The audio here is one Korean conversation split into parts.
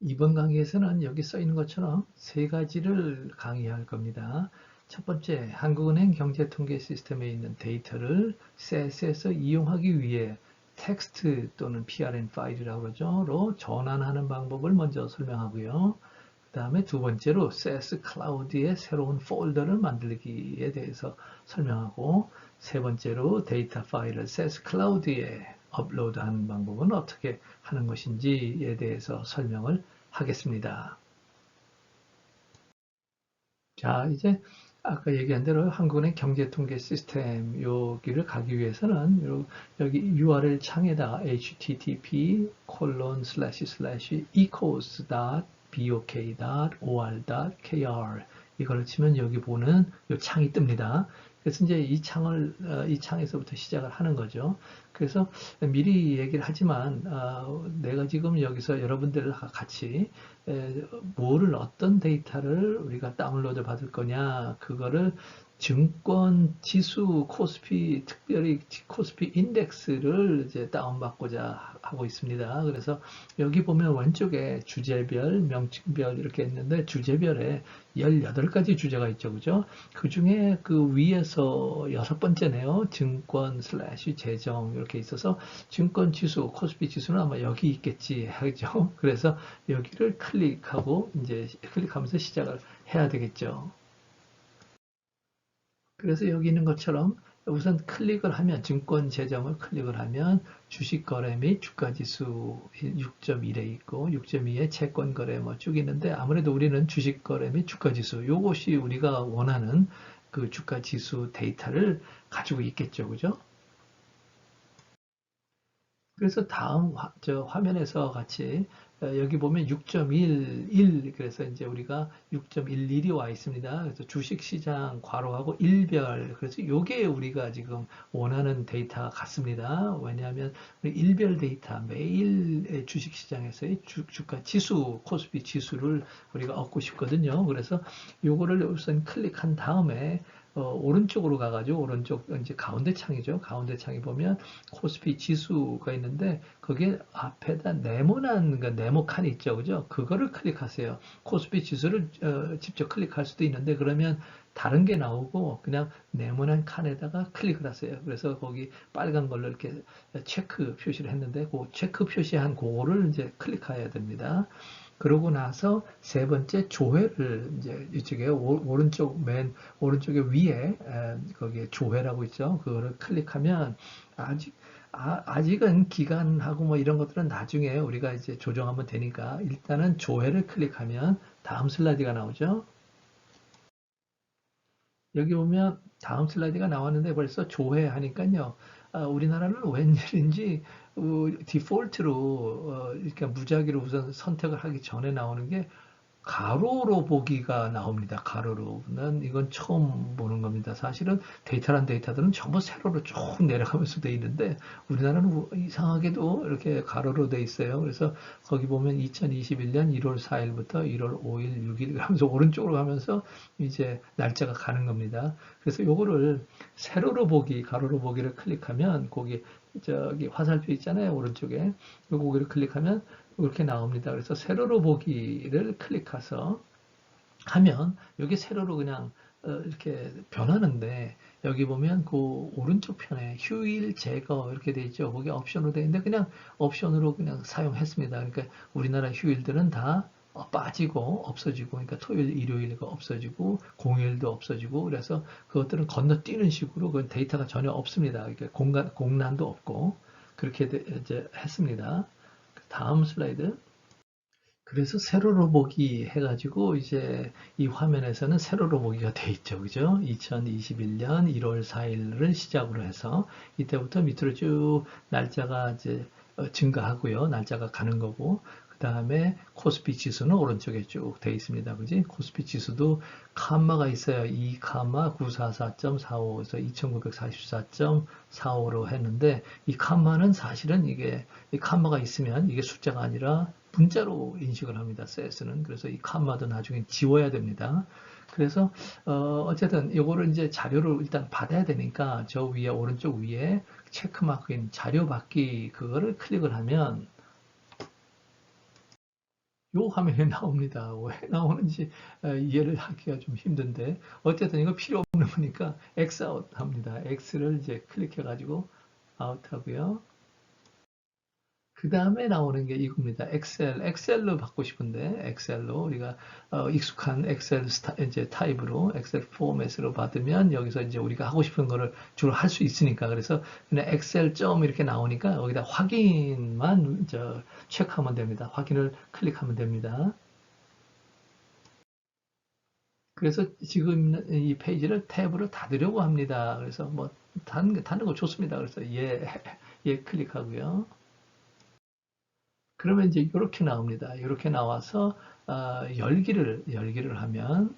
이번 강의에서는 여기 써 있는 것처럼 세 가지를 강의할 겁니다. 첫 번째, 한국은행 경제통계 시스템에 있는 데이터를 셋에서 이용하기 위해 텍스트 또는 PRN 파일이라고 그러죠.로 전환하는 방법을 먼저 설명하고요. 그 다음에 두 번째로 SES 클라우드의 새로운 폴더를 만들기에 대해서 설명하고, 세 번째로 데이터 파일을 SES 클라우드에 업로드하는 방법은 어떻게 하는 것인지에 대해서 설명을 하겠습니다. 자, 이제 아까 얘기한 대로 한국은행 경제통계 시스템 여기를 가기 위해서는 여기 URL 창에다가 http://ecos.bok.or.kr 이걸 치면 여기 보는 이 창이 뜹니다. 그래서 이제 이 창에서부터 시작을 하는 거죠. 그래서 미리 얘기를 하지만 내가 지금 여기서 여러분들과 같이 뭐를 어떤 데이터를 우리가 다운로드 받을 거냐 그거를 증권 지수 코스피 특별히 코스피 인덱스를 이제 다운받고자 하고 있습니다. 그래서 여기 보면 왼쪽에 주제별, 명칭별 이렇게 있는데 주제별에 18가지 주제가 있죠. 그죠? 그 중에 그 위에서 여섯 번째네요. 증권 슬래시 재정 이렇게 있어서 증권 지수, 코스피 지수는 아마 여기 있겠지 하죠. 그래서 여기를 클릭하고 이제 클릭하면서 시작을 해야 되겠죠. 그래서 여기 있는 것처럼 우선 클릭을 하면 증권 재정을 클릭을 하면 주식 거래 및 주가 지수 6.1에 있고 6.2에 채권 거래 뭐 쭉 있는데 아무래도 우리는 주식 거래 및 주가 지수 요것이 우리가 원하는 그 주가 지수 데이터를 가지고 있겠죠. 그죠? 그래서 다음 화면에서 같이 여기 보면 6.11 그래서 이제 우리가 6.11이 와 있습니다. 그래서 주식시장 괄호하고 일별 그래서 이게 우리가 지금 원하는 데이터 같습니다. 왜냐하면 일별 데이터 매일 주식시장에서의 주가 지수 코스피 지수를 우리가 얻고 싶거든요. 그래서 요거를 우선 클릭한 다음에 오른쪽으로 가가지고 오른쪽 이제 가운데 창이죠. 가운데 창에 보면 코스피 지수가 있는데 거기에 앞에다 네모난 그 네모칸이 있죠. 그죠? 그거를 클릭하세요. 코스피 지수를 직접 클릭할 수도 있는데 그러면 다른 게 나오고 그냥 네모난 칸에다가 클릭을 하세요. 그래서 거기 빨간 걸로 이렇게 체크 표시를 했는데 그 체크 표시한 그거를 이제 클릭해야 됩니다. 그러고 나서 세 번째 조회를 이제 이쪽에 오른쪽 맨 오른쪽에 위에 거기에 조회라고 있죠. 그거를 클릭하면 아직 아직은 기간하고 뭐 이런 것들은 나중에 우리가 이제 조정하면 되니까 일단은 조회를 클릭하면 다음 슬라이드가 나오죠. 여기 보면 다음 슬라이드가 나왔는데 벌써 조회하니까요. 우리나라는 웬일인지 디폴트로 이렇게 무작위로 우선 선택을 하기 전에 나오는 게 가로로 보기가 나옵니다. 가로로는 이건 처음 보는 겁니다. 사실은 데이터란 데이터들은 전부 세로로 쭉 내려가면서 돼 있는데 우리나라는 이상하게도 이렇게 가로로 돼 있어요. 그래서 거기 보면 2021년 1월 4일부터 1월 5일, 6일 하면서 오른쪽으로 가면서 이제 날짜가 가는 겁니다. 그래서 요거를 세로로 보기, 가로로 보기를 클릭하면 거기 저기 화살표 있잖아요. 오른쪽에. 요 고기를 클릭하면 이렇게 나옵니다. 그래서 세로로 보기를 클릭해서 하면 여기 세로로 그냥 이렇게 변하는데 여기 보면 그 오른쪽 편에 휴일 제거 이렇게 돼 있죠. 거기 옵션으로 돼 있는데 그냥 옵션으로 그냥 사용했습니다. 그러니까 우리나라 휴일들은 다 빠지고 없어지고 그러니까 토요일, 일요일가 없어지고 공휴일도 없어지고 그래서 그것들은 건너뛰는 식으로 그 데이터가 전혀 없습니다. 그러니까 공란도 없고 그렇게 이제 했습니다. 다음 슬라이드. 그래서 세로로 보기 해가지고 이제 이 화면에서는 세로로 보기가 돼 있죠. 그죠? 2021년 1월 4일을 시작으로 해서 이때부터 밑으로 쭉 날짜가 이제 증가하고요. 날짜가 가는 거고. 그 다음에 코스피 지수는 오른쪽에 쭉 돼 있습니다. 그지? 코스피 지수도 칸마가 있어요. 2 칸마 944.45에서 2944.45로 했는데 이 칸마는 사실은 이게 이 칸마가 있으면 이게 숫자가 아니라 문자로 인식을 합니다. CS는. 그래서 이 칸마도 나중에 지워야 됩니다. 그래서 어쨌든 이거를 이제 자료를 일단 받아야 되니까 저 위에 오른쪽 위에 체크마크인 자료 받기 그거를 클릭을 하면 요 화면에 나옵니다. 왜 나오는지 이해를 하기가 좀 힘든데 어쨌든 이거 필요 없는 거니까 X 아웃 합니다. X를 이제 클릭해 가지고 아웃 하고요. 그 다음에 나오는 게 이겁니다. 엑셀로 받고 싶은데 엑셀로 우리가 익숙한 엑셀 이제 타입으로 엑셀 포맷으로 받으면 여기서 이제 우리가 하고 싶은 거를 주로 할 수 있으니까 그래서 그냥 엑셀 점 이렇게 나오니까 여기다 확인만 체크하면 됩니다. 확인을 클릭하면 됩니다. 그래서 지금 이 페이지를 탭으로 닫으려고 합니다. 그래서 뭐 닫는 거 좋습니다. 그래서 예 클릭하고요. 그러면 이제 이렇게 나옵니다. 이렇게 나와서 열기를 하면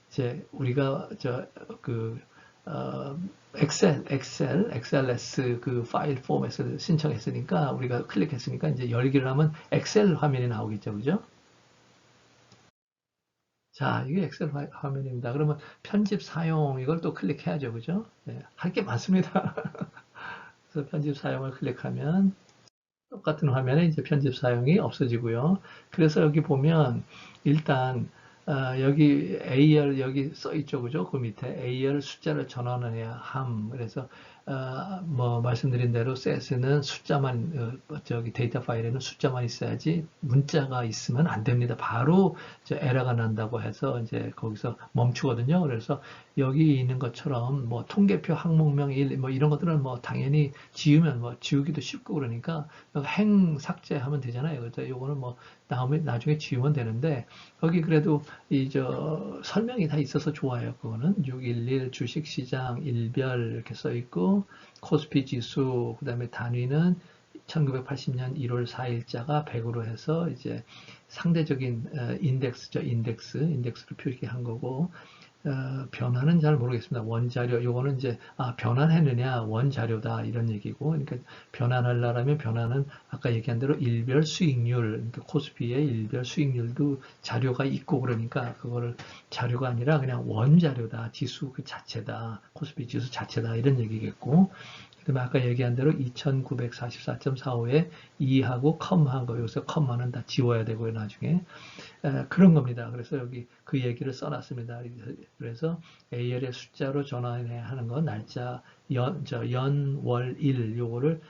이제 우리가 그 어, 엑셀레스 그 파일 포맷을 신청했으니까 우리가 클릭했으니까 이제 열기를 하면 엑셀 화면이 나오겠죠, 그죠? 자, 이게 엑셀 화면입니다. 그러면 편집 사용 이걸 또 클릭해야죠, 그죠? 네, 할 게 많습니다. 그래서 편집 사용을 클릭하면 똑같은 화면에 이제 편집 사용이 없어지고요. 그래서 여기 보면 일단 여기 AR 여기 써 있죠, 그죠? 그 밑에 AR 숫자를 전환을 해야 함. 그래서 뭐 말씀드린 대로 CS는 숫자만 저기 데이터 파일에는 숫자만 있어야지 문자가 있으면 안 됩니다. 바로 에러가 난다고 해서 이제 거기서 멈추거든요. 그래서 여기 있는 것처럼 뭐 통계표 항목명 1, 뭐 이런 것들은 뭐 당연히 지우면 뭐 지우기도 쉽고 그러니까 행 삭제하면 되잖아요. 그래서 요거는 뭐 다음에 나중에 지우면 되는데 거기 그래도 이 설명이 다 있어서 좋아요. 그거는 611 주식시장 일별 이렇게 써 있고 코스피 지수 그다음에 단위는 1980년 1월 4일자가 100으로 해서 이제 상대적인 인덱스를 표기한 거고 변화는 잘 모르겠습니다. 원자료, 요거는 이제, 변환했느냐, 원자료다, 이런 얘기고. 그러니까 변환하려면 변화는 아까 얘기한 대로 일별 수익률, 그러니까 코스피의 일별 수익률도 자료가 있고 그러니까 그거를 자료가 아니라 그냥 원자료다, 지수 그 자체다, 코스피 지수 자체다, 이런 얘기겠고. 그다음에 아까 얘기한 대로 2944.45에 2하고 컴한 거, 여기서 컴마는 다 지워야 되고요, 나중에. 그런 겁니다. 그래서 여기 그 얘기를 써놨습니다. 그래서 AL의 숫자로 전환해야 하는 건 날짜, 월, 일, 요거를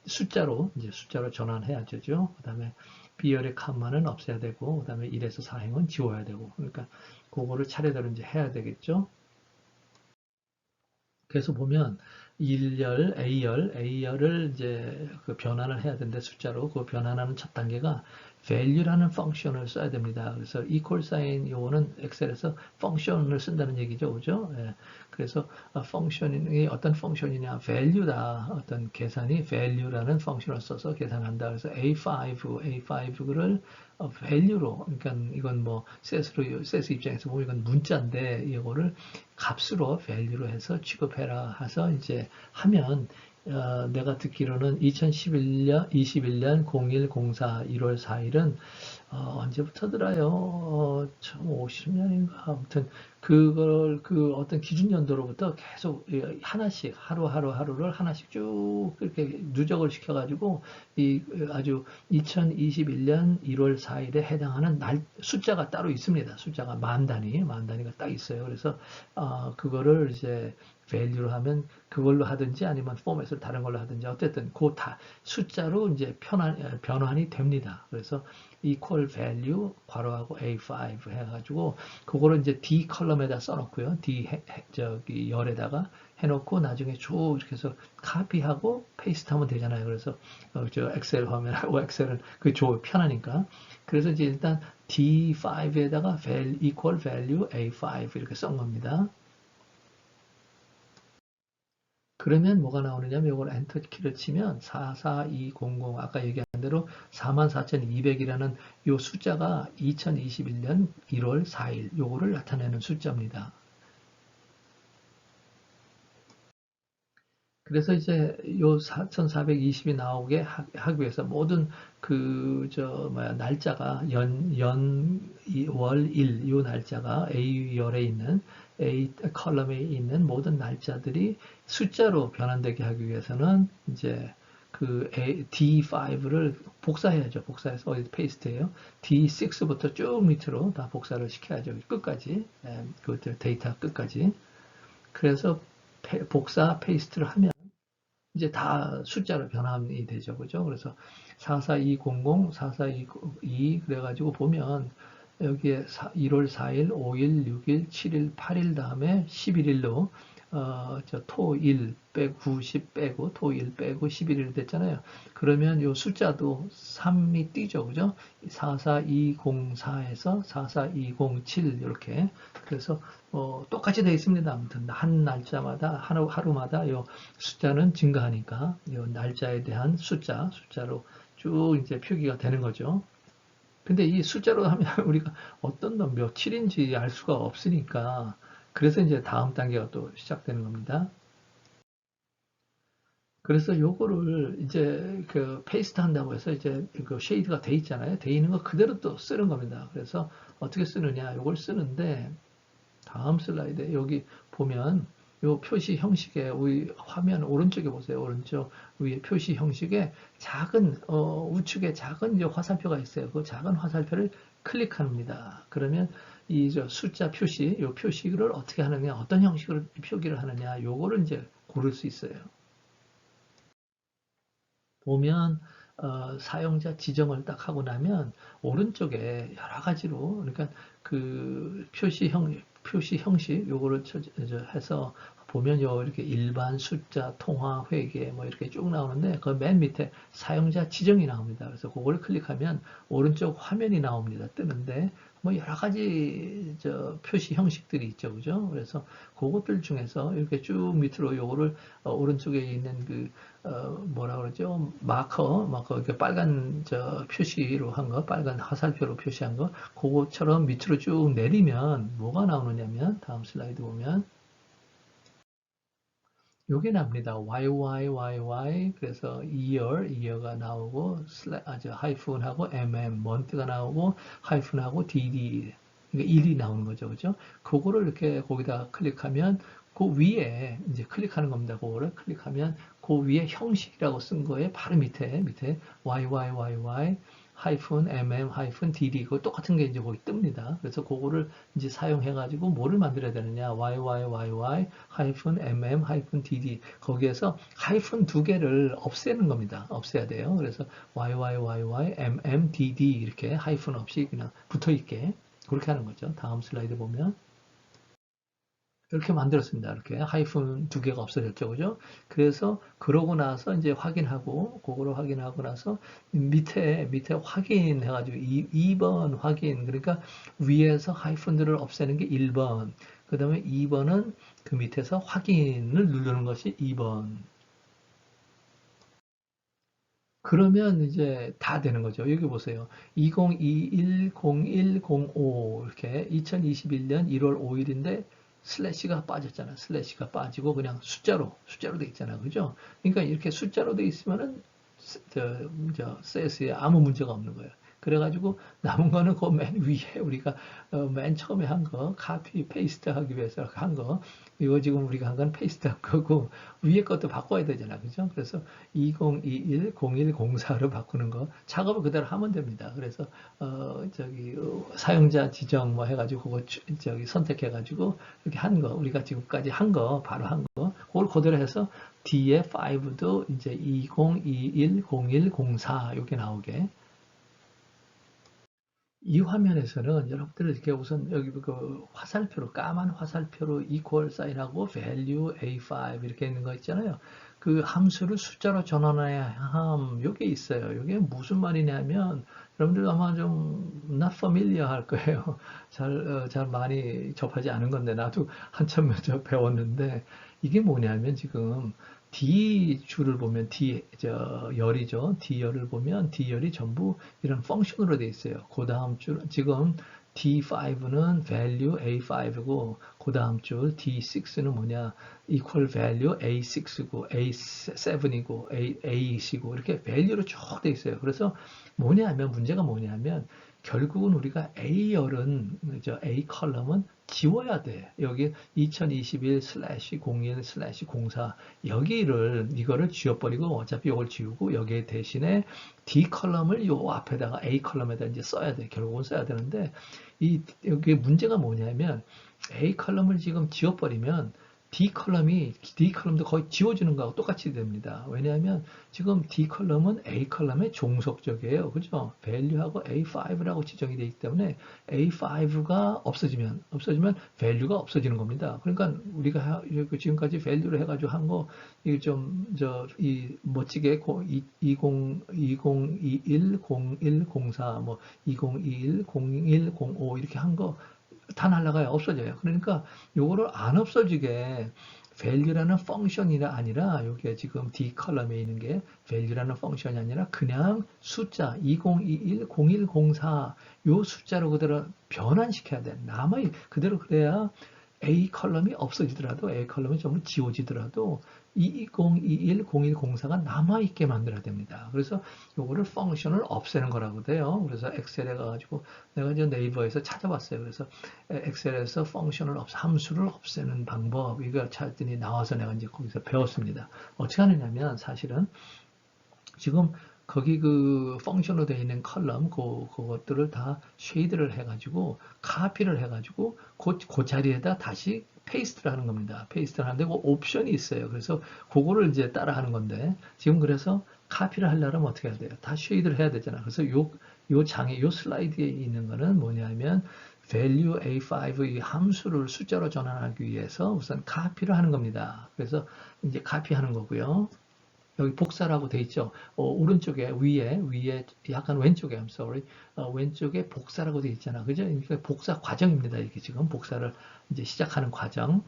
숫자로, 이제 숫자로 전환해야 되죠. 그 다음에 B열의 칸만은 없애야 되고, 그 다음에 1에서 4행은 지워야 되고, 그러니까 그거를 차례대로 이제 해야 되겠죠. 그래서 보면 1열, A열을 이제 그 변환을 해야 되는데 숫자로 그 변환하는 첫 단계가 value라는 펑션을 써야 됩니다. 그래서 equal sign 요거는 엑셀에서 펑션을 쓴다는 얘기죠. 그죠? 예. 그래서 펑션이 어떤 펑션이냐 value다. 어떤 계산이 value라는 펑션을 써서 계산한다. 그래서 A5를 value로 그러니까 이건 뭐 세스 입장에서 보면 이건 문자인데 이거를 값으로 value로 해서 취급해라 해서 이제 하면 내가 듣기로는 2011년 21년 0104 1월 4일은 언제부터더라요? 50년인가 아무튼 그걸 그 어떤 기준 연도로부터 계속 하나씩 하루를 하나씩 쭉 이렇게 누적을 시켜가지고 이 아주 2021년 1월 4일에 해당하는 날 숫자가 따로 있습니다. 숫자가 만 단위가 딱 있어요. 그래서 그거를 이제 value로 하면 그걸로 하든지 아니면 포맷을 다른 걸로 하든지 어쨌든 그 다 숫자로 이제 변환이 됩니다. 그래서 equal value 괄호하고 A5 해가지고 그거를 이제 D 컬럼에다 써놓고요. 저기 열에다가 해놓고 나중에 쭉 이렇게 해서 카피하고 페이스트하면 되잖아요. 그래서 저 엑셀 화면하고 엑셀은 그 편하니까. 그래서 이제 일단 D5에다가 equal value A5 이렇게 쓴 겁니다. 그러면 뭐가 나오느냐면 이걸 엔터 키를 치면 44200 아까 얘기한 대로 44,200이라는 이 숫자가 2021년 1월 4일 요거를 나타내는 숫자입니다. 그래서 이제 요 4,420이 나오게 하기 위해서 모든 날짜가 월, 일, 요 날짜가 A열에 있는 A 컬럼에 있는 모든 날짜들이 숫자로 변환되게 하기 위해서는 이제 D5를 복사해야죠. 복사해서 어디 페이스트해요. D6부터 쭉 밑으로 다 복사를 시켜야죠. 끝까지. 그 데이터 끝까지. 그래서 복사 페이스트를 하면 이제 다 숫자로 변환이 되죠. 그죠? 그래서 44200, 4422 그래가지고 보면 여기에 1월 4일, 5일, 6일, 7일, 8일 다음에 11일로 토일 빼고 90 빼고 토일 빼고 11일 됐잖아요. 그러면 요 숫자도 3이 뛰죠. 그죠? 44204에서 44207 이렇게. 그래서 똑같이 되어 있습니다. 아무튼 한 날짜마다 하루마다 요 숫자는 증가하니까 요 날짜에 대한 숫자로 쭉 이제 표기가 되는 거죠. 근데 이 숫자로 하면 우리가 어떤 놈 며칠인지 알 수가 없으니까 그래서 이제 다음 단계가 또 시작되는 겁니다. 그래서 요거를 이제 그 페이스트 한다고 해서 이제 그 쉐이드가 돼 있잖아요. 돼 있는 거 그대로 또 쓰는 겁니다. 그래서 어떻게 쓰느냐 요걸 쓰는데 다음 슬라이드에 여기 보면 요 표시 형식에 우리 화면 오른쪽에 보세요. 오른쪽 위에 표시 형식에 작은 우측에 작은 이제 화살표가 있어요. 그 작은 화살표를 클릭합니다. 그러면 이 숫자 표시, 요 표시를 어떻게 하느냐, 어떤 형식으로 표기를 하느냐, 요거를 이제 고를 수 있어요. 보면 사용자 지정을 딱 하고 나면 오른쪽에 여러 가지로 그러니까 그 표시 형식 요거를 해서 보면 요 이렇게 일반 숫자 통화 회계 뭐 이렇게 쭉 나오는데 그 맨 밑에 사용자 지정이 나옵니다. 그래서 그걸 클릭하면 오른쪽 화면이 나옵니다. 뜨는데 뭐 여러 가지 표시 형식들이 있죠. 그죠? 그래서 그것들 중에서 이렇게 쭉 밑으로 요거를 오른쪽에 있는 그 뭐라 그러죠? 마커, 이렇게 빨간 표시로 한 거, 빨간 화살표로 표시한 거, 그거처럼 밑으로 쭉 내리면 뭐가 나오느냐면 다음 슬라이드 보면 요게 납니다. YYYY 그래서 year가 나오고 하이픈하고 month가 나오고 하이픈하고 DD 그러니까 일이 나오는 거죠, 그죠? 그거를 이렇게 거기다 클릭하면 그 위에 이제 클릭하는 겁니다. 그거를 클릭하면 그 위에 형식이라고 쓴 거에 바로 밑에 YYYY -mm-dd 그거 똑같은 게 이제 거기 뜹니다. 그래서 그거를 이제 사용해 가지고 뭐를 만들어야 되느냐 YYYY-mm-dd 거기에서 하이픈 두 개를 없애는 겁니다. 없애야 돼요. 그래서 YYYY-mmdd 이렇게 하이픈 없이 그냥 붙어 있게 그렇게 하는 거죠. 다음 슬라이드 보면 이렇게 만들었습니다. 이렇게 하이픈 두 개가 없어졌죠. 그죠? 그래서 그러고 나서 이제 확인하고 그거를 확인하고 나서 밑에 확인해가지고 2번 확인 그러니까 위에서 하이픈들을 없애는 게 1번 그 다음에 2번은 그 밑에서 확인을 누르는 것이 2번 그러면 이제 다 되는 거죠. 여기 보세요. 2021-01-05 이렇게 2021년 1월 5일인데 슬래시가 빠졌잖아요. 슬래시가 빠지고 그냥 숫자로 돼 있잖아요. 그죠? 그러니까 이렇게 숫자로 돼 있으면은 CS에 아무 문제가 없는 거예요. 그래가지고 남은 거는 그 맨 위에 우리가 맨 처음에 한 거 카피 페이스트 하기 위해서 한 거 이거 지금 우리가 한 건 페이스트 한 거고 위에 것도 바꿔야 되잖아 그죠? 그래서 2021 0104로 바꾸는 거 작업을 그대로 하면 됩니다. 그래서 사용자 지정 뭐 해가지고 그거 선택해가지고 이렇게 한 거 우리가 지금까지 한 거 바로 한 거 그걸 그대로 해서 뒤에 5도 이제 2021 01 04 이렇게 나오게 이 화면에서는 여러분들 이렇게 우선 여기 그 화살표로 까만 화살표로 equal 사인하고 value A5 이렇게 있는 거 있잖아요. 그 함수를 숫자로 전환해야 함 요게 있어요. 이게 무슨 말이냐면 여러분들 아마 좀 not familiar 할 거예요. 잘 많이 접하지 않은 건데 나도 한참 먼저 배웠는데 이게 뭐냐면 지금 D 줄을 보면 열이죠. D 열을 보면 D 열이 전부 이런 펑션으로 되어 있어요. 그 다음 줄 지금 D5는 value A5고 그 다음 줄 D6는 뭐냐? equal value A6고 A7이고 A8이고 이렇게 value로 쭉 돼 있어요. 그래서 뭐냐면 문제가 뭐냐면 결국은 우리가 A열은 A 컬럼은 지워야 돼. 여기 2021/01/04 여기를 이거를 지워버리고 어차피 이걸 지우고 여기에 대신에 D 컬럼을 요 앞에다가 A 컬럼에다 이제 써야 돼. 결국은 써야 되는데 여기 문제가 뭐냐면 A 컬럼을 지금 지워버리면 D 컬럼도 거의 지워지는 거하고 똑같이 됩니다. 왜냐하면 지금 D 컬럼은 A 컬럼의 종속적이에요. 그죠? value하고 A5라고 지정이 되어 있기 때문에 A5가 없어지면 value가 없어지는 겁니다. 그러니까 우리가 지금까지 value를 해가지고 한 거, 이게 좀, 멋지게 2021, 01, 04, 뭐, 2021, 01, 05 이렇게 한 거, 다 날라가요. 없어져요. 그러니까 요거를 안 없어지게 value라는 펑션이 아니라 여기에 지금 D 컬럼에 있는 게 value라는 펑션이 아니라 그냥 숫자 2021, 0104 요 숫자로 그대로 변환시켜야 돼. 그대로 그래야 A 컬럼이 없어지더라도 A 컬럼이 전부 지워지더라도 2021, 0104가 남아있게 만들어야 됩니다. 그래서 요거를 펑션을 없애는 거라고 돼요. 그래서 엑셀에 가가지고 내가 이제 네이버에서 찾아봤어요. 그래서 엑셀에서 함수를 없애는 방법 이걸 찾더니 나와서 내가 이제 거기서 배웠습니다. 어떻게 하느냐면 사실은 지금 거기 그 펑션으로 되어 있는 컬럼 그것들을 다 쉐이드를 해가지고 카피를 해가지고 그 자리에다 다시 페이스트를 하는 겁니다. 페이스트를 하는데 그 옵션이 있어요. 그래서 그거를 이제 따라 하는 건데 지금 그래서 카피를 하려면 어떻게 해야 돼요? 다 쉐이드를 해야 되잖아. 그래서 요 슬라이드에 있는 거는 뭐냐면 value A5 이 함수를 숫자로 전환하기 위해서 우선 카피를 하는 겁니다. 그래서 이제 카피하는 거고요. 여기 복사라고 돼 있죠. 오른쪽에 위에 약간 왼쪽에 I'm sorry. 왼쪽에 복사라고 돼 있잖아. 그죠? 그러니까 복사 과정입니다. 이게 지금 복사를 이제 시작하는 과정.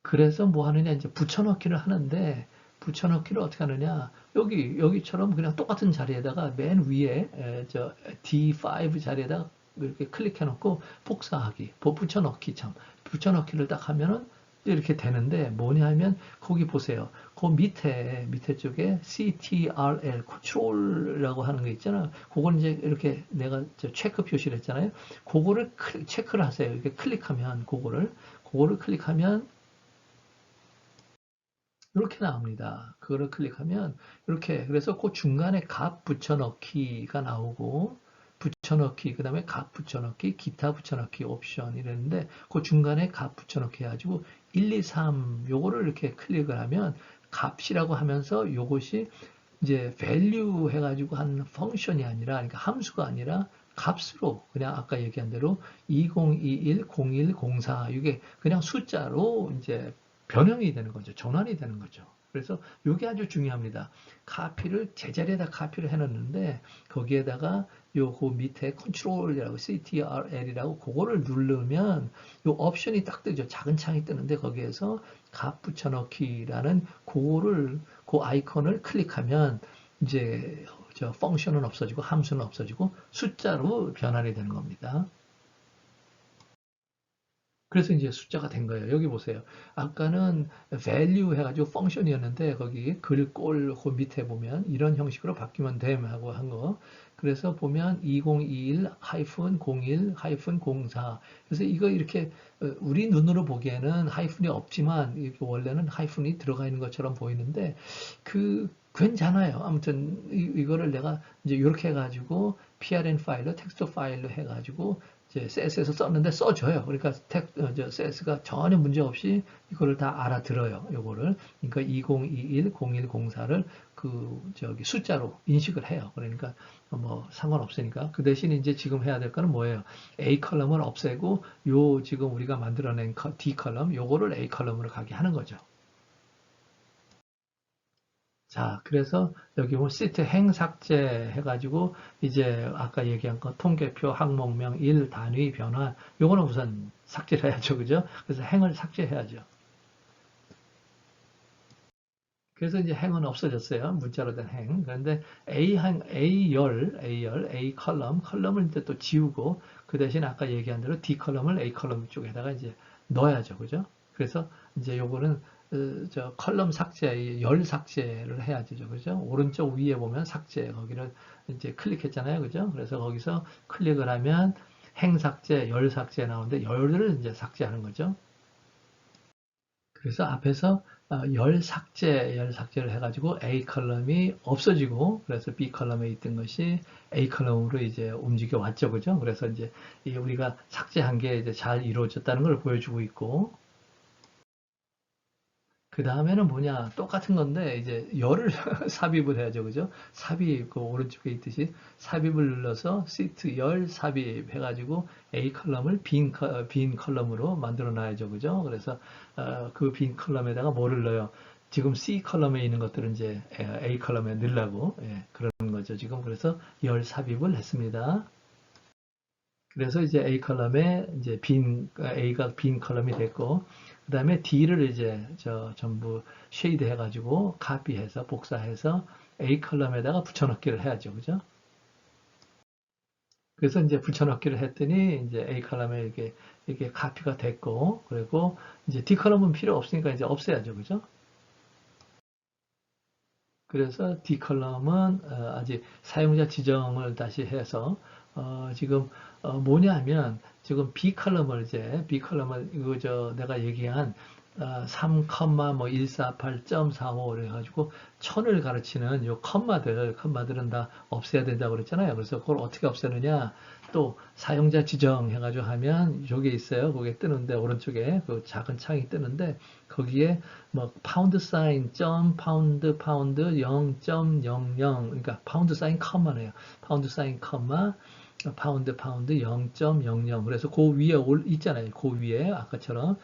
그래서 뭐 하느냐 이제 붙여넣기를 하는데 붙여넣기를 어떻게 하느냐 여기처럼 그냥 똑같은 자리에다가 맨 위에 저 D5 자리에다가 이렇게 클릭해 놓고 복사하기 붙여넣기 붙여넣기를 딱 하면은 이렇게 되는데 뭐냐 하면 거기 보세요. 그 밑에 쪽에 CTRL 컨트롤이라고 하는 거 있잖아. 그걸 이제 이렇게 내가 체크 표시를 했잖아요. 그거를 체크를 하세요. 이렇게 클릭하면 그거를 클릭하면 이렇게 나옵니다. 그거를 클릭하면 이렇게 그래서 그 중간에 값 붙여넣기가 나오고 붙여넣기 그 다음에 값 붙여넣기 기타 붙여넣기 옵션 이랬는데 그 중간에 값 붙여넣기 해가지고 1, 2, 3 요거를 이렇게 클릭을 하면 값이라고 하면서 요것이 이제 value 해가지고 한 펑션이 아니라 그러니까 함수가 아니라 값으로 그냥 아까 얘기한 대로 2021, 01, 04 이게 그냥 숫자로 이제 변형이 되는 거죠. 전환이 되는 거죠. 그래서 이게 아주 중요합니다. 카피를 제자리에다 카피를 해놨는데 거기에다가 요거 밑에 컨트롤이라고 CTRL이라고 그거를 누르면 요 옵션이 딱 뜨죠. 작은 창이 뜨는데 거기에서 값 붙여넣기라는 그 아이콘을 클릭하면 이제 저 펑션은 없어지고 함수는 없어지고 숫자로 변환이 되는 겁니다. 그래서 이제 숫자가 된 거예요. 여기 보세요. 아까는 value 해가지고 펑션이었는데 거기 그 밑에 보면 이런 형식으로 바뀌면 됨 하고 한 거. 그래서 보면 2021-01-04. 그래서 이거 이렇게 우리 눈으로 보기에는 하이픈이 없지만 원래는 하이픈이 들어가 있는 것처럼 보이는데 괜찮아요. 아무튼 이거를 내가 이제 이렇게 해가지고 PRN 파일로 텍스트 파일로 해가지고 이제 CS에서 썼는데 써줘요. 그러니까 CS가 전혀 문제 없이 이거를 다 알아들어요. 요거를. 그러니까 2021, 0104를 숫자로 인식을 해요. 그러니까 뭐 상관없으니까. 그 대신 이제 지금 해야 될 거는 뭐예요? A 컬럼을 없애고 지금 우리가 만들어낸 D 컬럼 요거를 A 컬럼으로 가게 하는 거죠. 자, 그래서 여기 보면 시트 행 삭제 해가지고 이제 아까 얘기한 거 통계표, 항목명, 일, 단위, 변환 요거는 우선 삭제를 해야죠. 그죠? 그래서 행을 삭제해야죠. 그래서 이제 행은 없어졌어요. 문자로 된 행. 그런데 A 컬럼을 이제 또 지우고 그 대신 아까 얘기한 대로 D 컬럼을 A 컬럼 쪽에다가 이제 넣어야죠. 그죠? 그래서 이제 요거는 저 컬럼 삭제, 열 삭제를 해야죠. 그죠? 오른쪽 위에 보면 삭제, 거기를 이제 클릭했잖아요. 그죠? 그래서 거기서 클릭을 하면 행 삭제, 열 삭제 나오는데 열을 이제 삭제하는 거죠. 그래서 앞에서 열 삭제를 해가지고 A 컬럼이 없어지고 그래서 B 컬럼에 있던 것이 A 컬럼으로 이제 움직여 왔죠, 그죠? 그래서 이제 우리가 삭제한 게 이제 잘 이루어졌다는 걸 보여주고 있고 그 다음에는 뭐냐? 똑같은 건데, 이제 열을 삽입을 해야죠. 그죠? 삽입, 그 오른쪽에 있듯이 삽입을 눌러서 시트 열 삽입 해가지고 A 컬럼을 빈 컬럼으로 만들어 놔야죠. 그죠? 그래서, 그 빈 컬럼에다가 뭐를 넣어요? 지금 C 컬럼에 있는 것들은 이제 A 컬럼에 넣으려고, 예, 그런 거죠. 지금 그래서 열 삽입을 했습니다. 그래서 이제 A 컬럼에 이제 A가 빈 컬럼이 됐고, 그 다음에 D를 이제 전부 쉐이드 해가지고 카피해서 복사해서 A 컬럼에다가 붙여넣기를 해야죠. 그죠? 그래서 이제 붙여넣기를 했더니 이제 A 컬럼에 이게 카피가 됐고, 그리고 이제 D 컬럼은 필요 없으니까 이제 없애야죠. 그죠? 그래서 D 컬럼은 아직 사용자 지정을 다시 해서 지금 뭐냐면 지금 B 컬럼을 이거 내가 얘기한 3, 뭐 148.45 그래가지고 1000을 가르치는 요 컴마들은 다 없애야 된다고 그랬잖아요. 그래서 그걸 어떻게 없애느냐? 또 사용자 지정 해가지고 하면 저게 있어요. 거기에 뜨는데 오른쪽에 그 작은 창이 뜨는데 거기에 뭐 파운드 사인 점 파운드 0.00 그러니까 파운드 사인 컴마네요. 파운드 사인 컴마 파운드 0.00 그래서 그 위에 있잖아요. 그 위에 아까처럼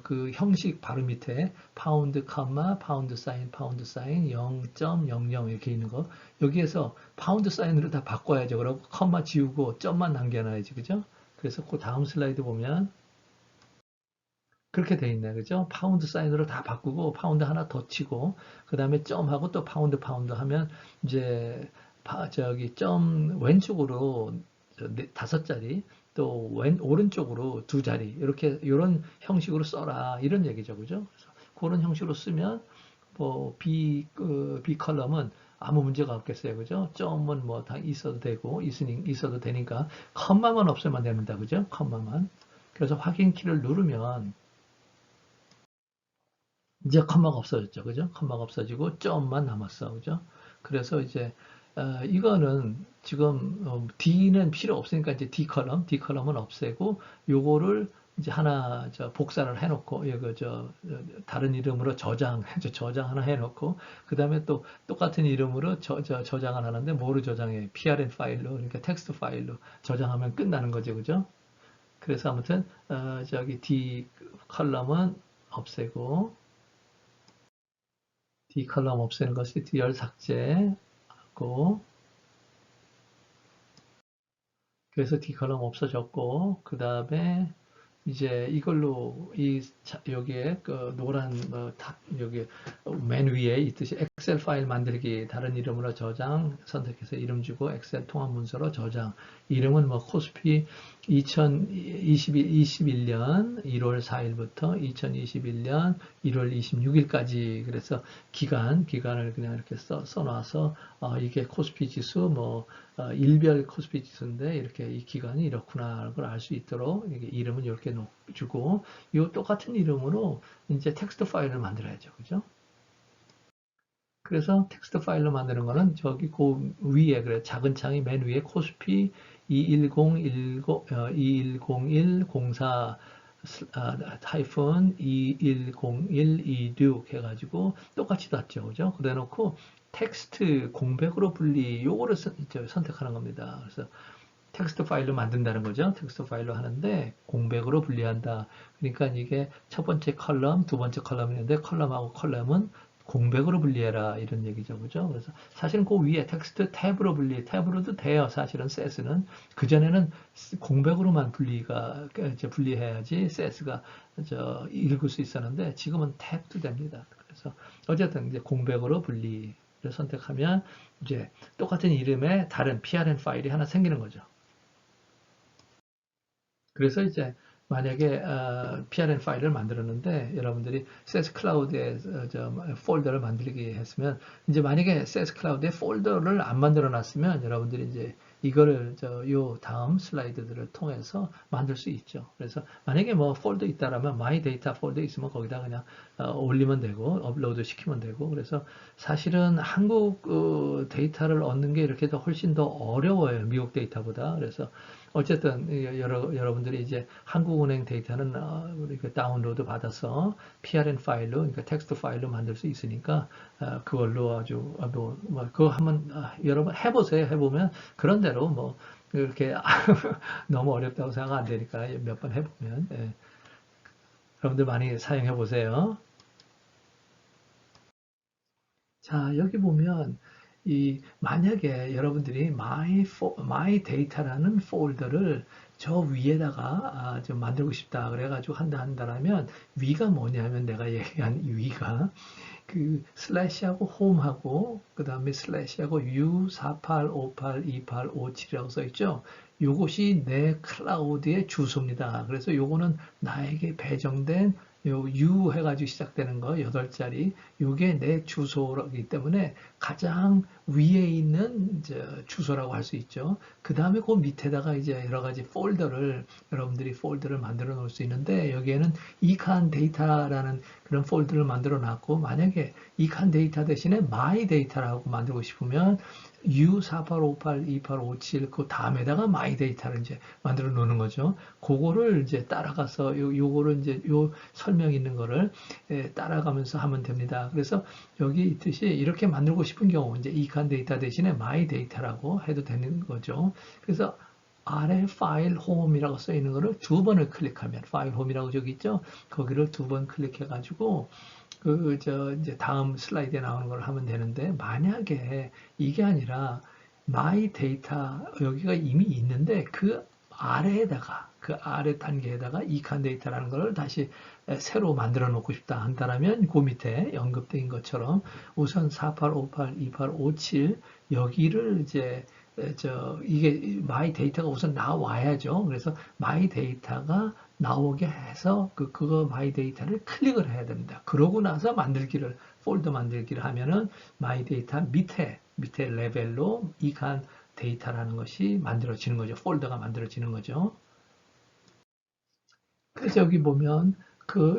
그 형식 바로 밑에 파운드 사인 0.00 이렇게 있는 거 여기에서 파운드 사인으로 다 바꿔야죠. 그리고 컴마 지우고 점만 남겨놔야지 그죠? 그래서 그 다음 슬라이드 보면 그렇게 돼 있네. 그죠? 파운드 사인으로 다 바꾸고 파운드 하나 더 치고 그다음에 점하고 또 파운드 하면 이제 저기 점 왼쪽으로 다섯 자리 또 오른쪽으로 두 자리 이렇게 이런 형식으로 써라 이런 얘기죠. 그죠? 그래서 그런 형식으로 쓰면 뭐 B 컬럼은 아무 문제가 없겠어요. 그죠? 점은 뭐 다 있어도 되고 있어도 되니까 컴마만 없애면 됩니다. 그죠? 컴마만. 그래서 확인 키를 누르면 이제 컴마가 없어졌죠. 그죠? 컴마가 없어지고 점만 남았어. 그죠? 그래서 이제 이거는 지금 D는 필요 없으니까 이제 D 컬럼은 없애고 요거를 이제 하나 복사를 해놓고 이거 다른 이름으로 저장 하나 해놓고 그 다음에 또 똑같은 이름으로 저장을 하는데 뭐로 저장해? PRN 파일로 그러니까 텍스트 파일로 저장하면 끝나는 거죠. 그죠? 그래서 아무튼 저기 D 컬럼은 없애고 D 컬럼 없애는 것이 D열 삭제하고 그래서 D 컬럼 없어졌고 그 다음에 이제 이걸로 여기에 그 노란 여기 맨 위에 있듯이 엑셀 파일 만들기 다른 이름으로 저장 선택해서 이름 주고 엑셀 통합 문서로 저장 이름은 뭐 코스피 2021년 1월 4일부터 2021년 1월 26일까지 그래서 기간을 그냥 이렇게 써놔서 이게 코스피 지수 뭐 일별 코스피 지수인데 이렇게 이 기간이 이렇구나 걸 알 수 있도록 이름은 이렇게 주고 이 똑같은 이름으로 이제 텍스트 파일을 만들어야죠. 그죠? 그래서 텍스트 파일로 만드는 거는 저기 그 위에 그래 작은 창이 맨 위에 코스피 210104 하이픈 210126 해가지고 똑같이 닫죠. 그죠? 그래 놓고 텍스트 공백으로 분리 요거를 선택하는 겁니다. 그래서 텍스트 파일로 만든다는 거죠. 텍스트 파일로 하는데 공백으로 분리한다. 그러니까 이게 첫 번째 컬럼, 두 번째 컬럼인데 컬럼하고 컬럼은 공백으로 분리해라 이런 얘기죠. 그죠? 그래서 사실은 그 위에 텍스트 탭으로도 돼요. 사실은 셋스는 그전에는 공백으로만 분리해야지 셋스가 읽을 수 있었는데 지금은 탭도 됩니다. 그래서 어쨌든 이제 공백으로 분리를 선택하면 이제 똑같은 이름의 다른 PRN 파일이 하나 생기는 거죠. 그래서 이제 만약에 PRN 파일을 만들었는데 여러분들이 세스 클라우드에 저 폴더를 만들기 했으면 이제 만약에 세스 클라우드에 폴더를 안 만들어 놨으면 여러분들이 이제 이거를 요 다음 슬라이드들을 통해서 만들 수 있죠. 그래서 만약에 뭐 폴더 있다라면 마이 데이터 폴더 있으면 거기다 그냥 올리면 되고 업로드 시키면 되고 그래서 사실은 한국 데이터를 얻는 게 이렇게 더 훨씬 더 어려워요. 미국 데이터보다. 그래서 어쨌든 여러분들이 이제 한국은행 데이터는 우리가 다운로드 받아서 PRN 파일로, 그러니까 텍스트 파일로 만들 수 있으니까 그걸로 아주 뭐 그거 한번 여러분 해보세요. 해보면 그런 대로 뭐 이렇게 너무 어렵다고 생각 안 되니까 몇 번 해보면 여러분들 많이 사용해 보세요. 자, 여기 보면 만약에 여러분들이 my data라는 폴더를 저 위에다가 좀 만들고 싶다 그래가지고 한다라면 위가 뭐냐면 내가 얘기한 이 위가 그 슬래시하고 홈하고 그 다음에 슬래시하고 U48582857이라고 써 있죠. 요것이 내 클라우드의 주소입니다. 그래서 요거는 나에게 배정된 요 U 해가지고 시작되는 거 8자리 요게 내 주소이기 때문에 가장 위에 있는 주소라고 할 수 있죠. 그 다음에 그 밑에다가 이제 여러 가지 여러분들이 폴더를 만들어 놓을 수 있는데 여기에는 이칸 데이터라는 그런 폴더를 만들어 놨고 만약에 이칸 데이터 대신에 my 데이터라고 만들고 싶으면 U48582857 그 다음에다가 my 데이터를 이제 만들어 놓는 거죠. 그거를 이제 따라가서 요거를 이제 요 설명 있는 거를 따라가면서 하면 됩니다. 그래서 여기 있듯이 이렇게 만들고 싶은 경우 이제 이칸 데이터 대신에 my 데이터라고 해도 되는 거죠. 그래서 아래 파일 홈이라고 써 있는 거를 2번을 클릭하면 파일 홈이라고 저기 있죠. 거기를 2번 클릭해 가지고 이제 다음 슬라이드에 나오는 걸 하면 되는데 만약에 이게 아니라 my 데이터 여기가 이미 있는데 그 아래 단계에다가 이칸 데이터라는 걸 다시 새로 만들어 놓고 싶다 한다라면 그 밑에 언급된 것처럼 우선 48582857 여기를 이제 이게 my 데이터가 우선 나와야죠. 그래서 my 데이터가 나오게 해서 그거 my 데이터를 클릭을 해야 됩니다. 그러고 나서 폴더 만들기를 하면은 my 데이터 밑에 레벨로 이칸 데이터라는 것이 만들어지는 거죠. 폴더가 만들어지는 거죠. 그래서 여기 보면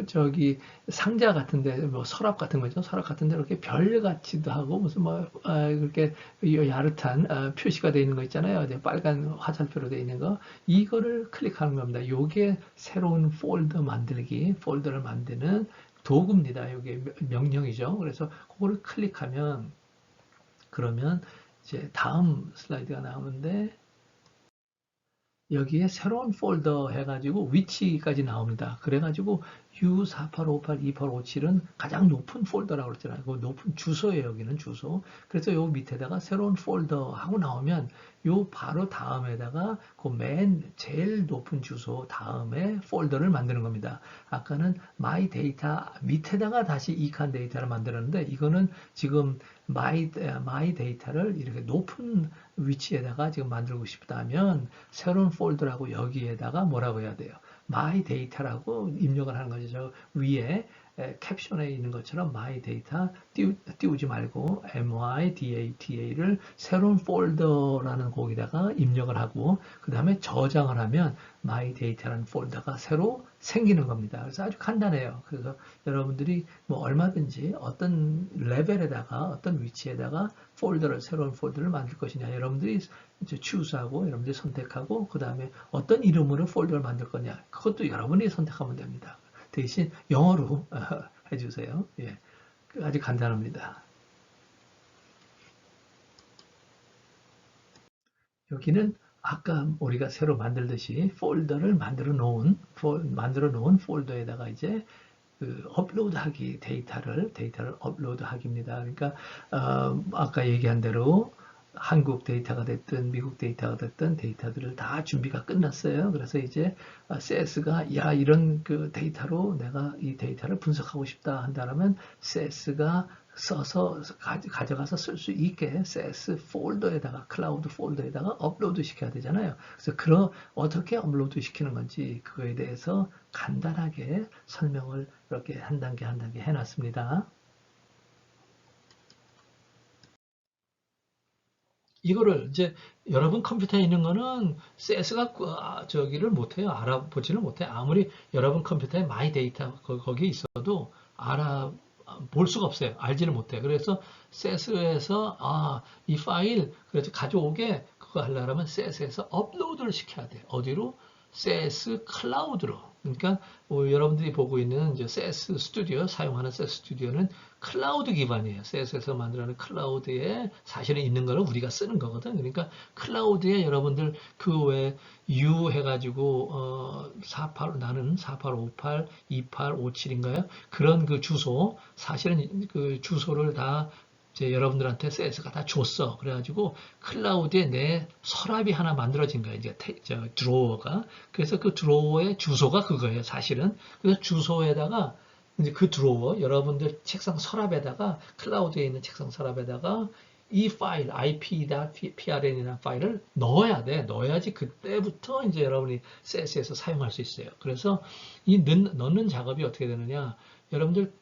저기 상자 같은데 뭐 서랍 같은 거죠. 서랍 같은데 이렇게 별 같이도 하고 무슨 뭐 그렇게 야릇한 표시가 되어 있는 거 있잖아요. 빨간 화살표로 되어 있는 거 이거를 클릭하는 겁니다. 요게 새로운 폴더를 만드는 도구입니다. 요게 명령이죠. 그래서 그거를 클릭하면 그러면 이제 다음 슬라이드가 나오는데 여기에 새로운 폴더 해가지고 위치까지 나옵니다. 그래가지고 U48582857은 가장 높은 폴더라고 그랬잖아요. 그 높은 주소예요. 여기는 주소. 그래서 요 밑에다가 새로운 폴더 하고 나오면 요 바로 다음에다가 그 맨 제일 높은 주소 다음에 폴더를 만드는 겁니다. 아까는 my 데이터 밑에다가 다시 이칸 데이터를 만들었는데 이거는 지금 my 데이터를 이렇게 높은 위치에다가 지금 만들고 싶다면 새로운 폴더라고 여기에다가 뭐라고 해야 돼요? my data라고 입력을 하는 거죠. 저 위에 캡션에 있는 것처럼 my data 띄우지 말고 MYDATA를 새로운 폴더라는 거기다가 입력을 하고 그 다음에 저장을 하면 my data라는 폴더가 새로 생기는 겁니다. 그래서 아주 간단해요. 그래서 여러분들이 뭐 얼마든지 어떤 레벨에다가 어떤 위치에다가 새로운 폴더를 만들 것이냐 여러분들이 이제 추스하고 여러분들이 선택하고 그 다음에 어떤 이름으로 폴더를 만들 거냐 그것도 여러분이 선택하면 됩니다. 대신 영어로 해주세요. 예, 아주 간단합니다. 여기는 아까 우리가 새로 만들듯이 폴더를 만들어 놓은 폴더에다가 이제 데이터를 업로드하기입니다. 그러니까 아까 얘기한 대로 한국 데이터가 됐든 미국 데이터가 됐든 데이터들을 다 준비가 끝났어요. 그래서 이제 CS가 야 이런 그 데이터로 내가 이 데이터를 분석하고 싶다 한다면 CS가 써서 가져가서 쓸 수 있게 CS 폴더에다가 클라우드 폴더에다가 업로드 시켜야 되잖아요. 그래서 어떻게 업로드 시키는 건지 그거에 대해서 간단하게 설명을 이렇게 한 단계 한 단계 해놨습니다. 이거를 이제 여러분 컴퓨터에 있는 거는 CS가 저기를 못해요. 알아보지는 못해. 아무리 여러분 컴퓨터에 마이 데이터 거기에 있어도 알아볼 수가 없어요. 알지를 못해. 그래서 CS에서 이 파일 그래서 가져오게 그거 하려면 CS에서 업로드를 시켜야 돼. 어디로? CS 클라우드로. 그러니까 여러분들이 보고 있는 이제 CS 스튜디오 사용하는 CS 스튜디오는 클라우드 기반이에요. CS에서 만들어낸 클라우드에 사실은 있는 거를 우리가 쓰는 거거든. 그러니까 클라우드에 여러분들 그 외 U 해가지고 48 나는 4858 2857인가요? 그런 그 주소 사실은 그 주소를 다 이제 여러분들한테 CS가 다 줬어. 그래가지고 클라우드에 내 서랍이 하나 만들어진 거예요. 이제 드로어가. 그래서 그 드로어의 주소가 그거예요. 사실은. 그래서 주소에다가 이제 그 드로어 여러분들 책상 서랍에다가 클라우드에 있는 책상 서랍에다가 이 파일 ip.prn이라는 파일을 넣어야 돼. 넣어야지 그때부터 이제 여러분이 CS에서 사용할 수 있어요. 그래서 이 넣는 작업이 어떻게 되느냐? 여러분들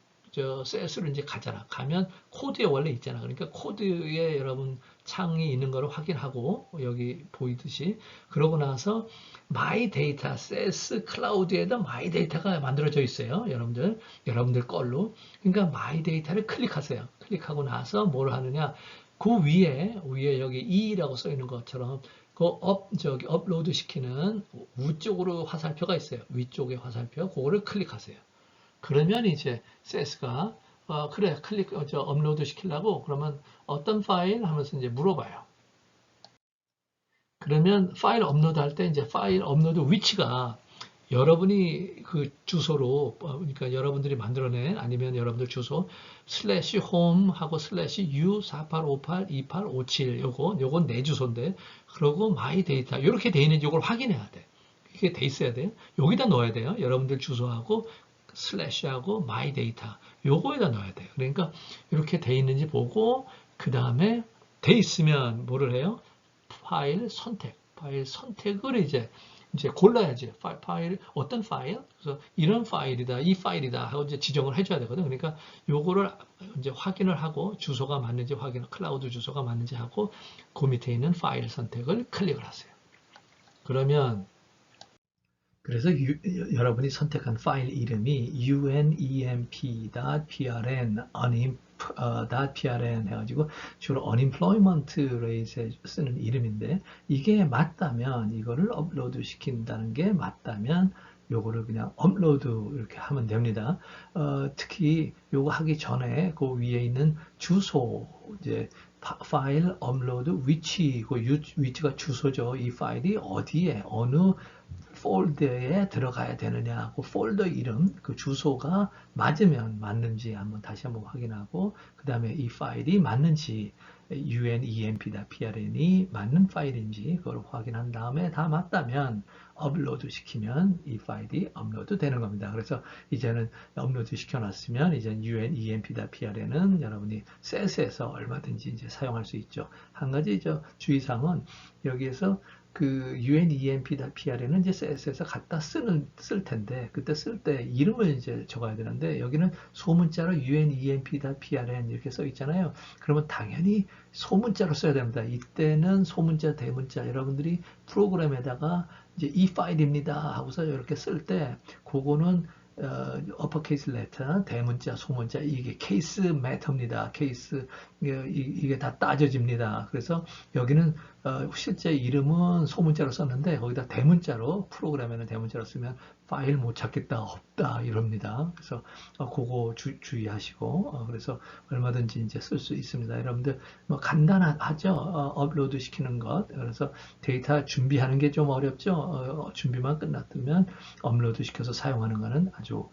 CS로 이제 가잖아. 가면 코드에 원래 있잖아. 그러니까 코드에 여러분 창이 있는 거를 확인하고 여기 보이듯이 그러고 나서 마이 데이터 CS 클라우드에다 마이 데이터가 만들어져 있어요. 여러분들 걸로. 그러니까 마이 데이터를 클릭하세요. 클릭하고 나서 뭘 하느냐? 그 위에 여기 E라고 써 있는 것처럼 저기 업로드 시키는 우쪽으로 화살표가 있어요. 위쪽에 화살표. 그거를 클릭하세요. 그러면 이제 CS가 그래 업로드 시키려고 그러면 어떤 파일 하면서 이제 물어봐요. 그러면 파일 업로드 할 때 이제 파일 업로드 위치가 여러분이 그 주소로 그러니까 여러분들이 만들어낸 아니면 여러분들 주소 슬래시 홈 하고 슬래시 u48582857 요건 내 주소인데 그러고 마이 데이터 이렇게 돼 있는지 이걸 확인해야 돼. 이게 돼 있어야 돼요. 여기다 넣어야 돼요. 여러분들 주소하고 슬래시하고 마이 데이터 요거에다 넣어야 돼요. 그러니까 이렇게 돼 있는지 보고 그 다음에 돼 있으면 뭐를 해요? 파일 선택을 이제 골라야지. 어떤 파일? 그래서 이런 파일이다, 이 파일이다 하고 이제 지정을 해줘야 되거든. 그러니까 요거를 이제 확인을 하고 주소가 맞는지 클라우드 주소가 맞는지 하고 그 밑에 있는 파일 선택을 클릭을 하세요. 그러면 그래서 여러분이 선택한 파일 이름이 unemp.prn, .prn 해가지고 주로 unemployment rate에 쓰는 이름인데 이게 맞다면 이거를 업로드 시킨다는 게 맞다면 요거를 그냥 업로드 이렇게 하면 됩니다. 특히 요거 하기 전에 그 위에 있는 주소 이제 파일 업로드 위치, 그 위치가 주소죠. 이 파일이 어디에 어느 폴더에 들어가야 되느냐, 그 폴더 이름, 그 주소가 맞으면 맞는지 다시 한번 확인하고, 그 다음에 이 파일이 맞는지, unemp.prn이 맞는 파일인지 그걸 확인한 다음에 다 맞다면 업로드 시키면 이 파일이 업로드 되는 겁니다. 그래서 이제는 업로드 시켜놨으면 이제 unemp.prn은 여러분이 CS에서 얼마든지 이제 사용할 수 있죠. 한 가지 주의사항은 여기에서 그 unemp.prn은 이제 CS에서 갖다 쓸 텐데 그때 쓸 때 이름을 이제 적어야 되는데 여기는 소문자로 unemp.prn 이렇게 써 있잖아요. 그러면 당연히 소문자로 써야 됩니다. 이때는 소문자, 대문자 여러분들이 프로그램에다가 이제 이 파일입니다 하고서 이렇게 쓸 때 그거는 uppercase letter, 대문자, 소문자, 이게 케이스 매터입니다. 케이스, 이게 다 따져집니다. 그래서 여기는 실제 이름은 소문자로 썼는데 거기다 대문자로 프로그램에는 대문자로 쓰면 파일 못 찾겠다 없다 이럽니다. 그래서 그거 주의하시고 그래서 얼마든지 이제 쓸 수 있습니다. 여러분들 뭐 간단하죠. 업로드 시키는 것. 그래서 데이터 준비하는 게 좀 어렵죠. 준비만 끝났으면 업로드 시켜서 사용하는 거는 아주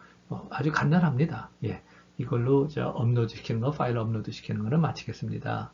간단합니다. 예. 이걸로 업로드 시키는 거, 파일 업로드 시키는 거는 마치겠습니다.